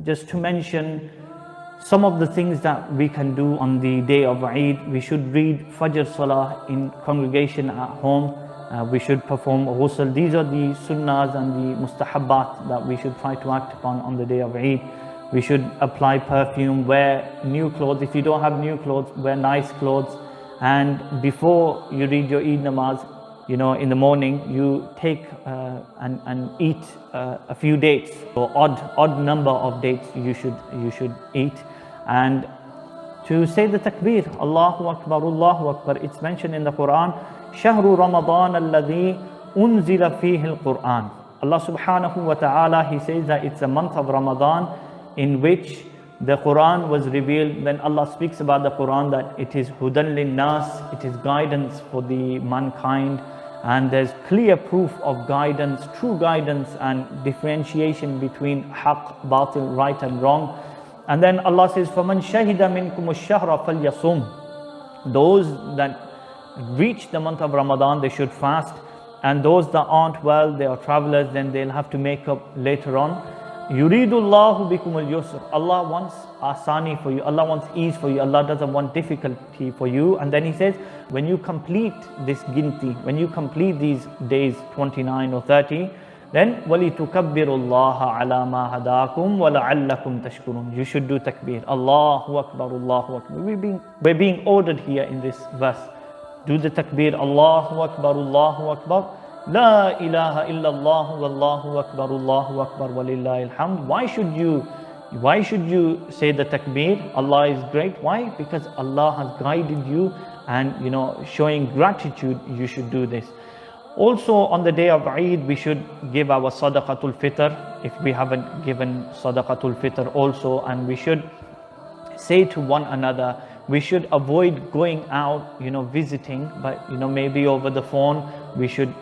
just to mention some of the things that we can do on the day of Eid. We should read Fajr Salah in congregation at home. We should perform ghusl. These are the sunnahs and the mustahabbat that we should try to act upon on the day of Eid. We should apply perfume, wear new clothes. If you don't have new clothes, wear nice clothes. And before you read your Eid namaz, in the morning, you take and eat a few dates, or odd number of dates you should eat, and to say the takbir, Allahu Akbar, Allahu Akbar. It's mentioned in the Quran, Shahru Ramadan alladhi unzila fihi al-Quran. Allah subhanahu wa ta'ala, He says that it's a month of Ramadan in which the Quran was revealed. When Allah speaks about the Quran, that it is hudan lin-nas, it is guidance for the mankind, and there's clear proof of guidance, true guidance, and differentiation between haqq, batil, right and wrong. And then Allah says, فَمَنْ شَهِدَ مِنْكُمُ الشَّهْرَ فَلْيَصُمْ. Those that reach the month of Ramadan, they should fast, and those that aren't well, they are travelers, then they'll have to make up later on. يُرِيدُ اللَّهُ بِكُمُ الْيُسْرَ. Allah wants asani for you, Allah wants ease for you, Allah doesn't want difficulty for you. And then He says, when you complete this ginti, when you complete these days, 29 or 30, then وَلِتُكَبِّرُ اللَّهَ عَلَى مَا هَدَاكُمْ وَلَعَلَّكُمْ تَشْكُرُونَ. You should do takbir, Allahu Akbar, Allahu Akbar. We're being ordered here in this verse. Do the takbir, Allahu Akbar, Allahu Akbar. La ilaha illallah wallahu akbar, Allahu Akbar, walillahi alhamd. Why should you say the takbir? Allah is great. Why? Because Allah has guided you, and showing gratitude, you should do this. Also on the day of Eid, we should give our sadaqatul fitr if we haven't given sadaqatul fitr also, and we should say to one another, we should avoid going out, visiting, but maybe over the phone, we should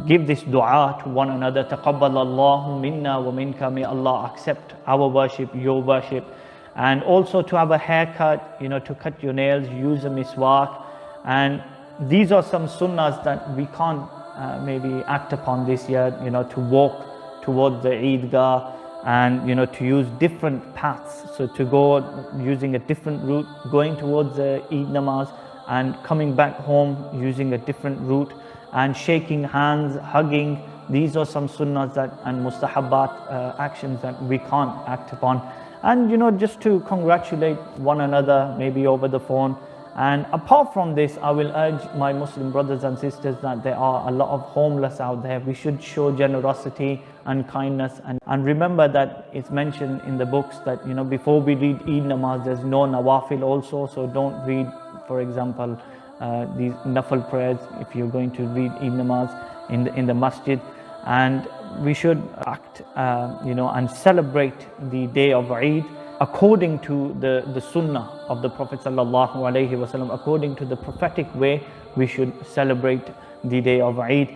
give this dua to one another. Taqabbalallahu minna wa minka. May Allah accept our worship, your worship. And also to have a haircut, to cut your nails, use a miswak. And these are some sunnahs that we can't maybe act upon this year, to walk towards the Eidgah, and to use different paths, so to go using a different route, going towards the Eid namaz and coming back home using a different route, and shaking hands, hugging. These are some sunnahs and mustahabbat actions that we can't act upon. And just to congratulate one another, maybe over the phone. And apart from this, I will urge my Muslim brothers and sisters that there are a lot of homeless out there. We should show generosity and kindness. And remember that it's mentioned in the books that, before we read Eid namaz, there's no nawafil also. So don't read, for example, these nafil prayers if you're going to read Eid namaz in the masjid. And we should act, and celebrate the day of Eid according to the sunnah of the Prophet sallallahu alaihi wasallam. According to the prophetic way, we should celebrate the day of Eid.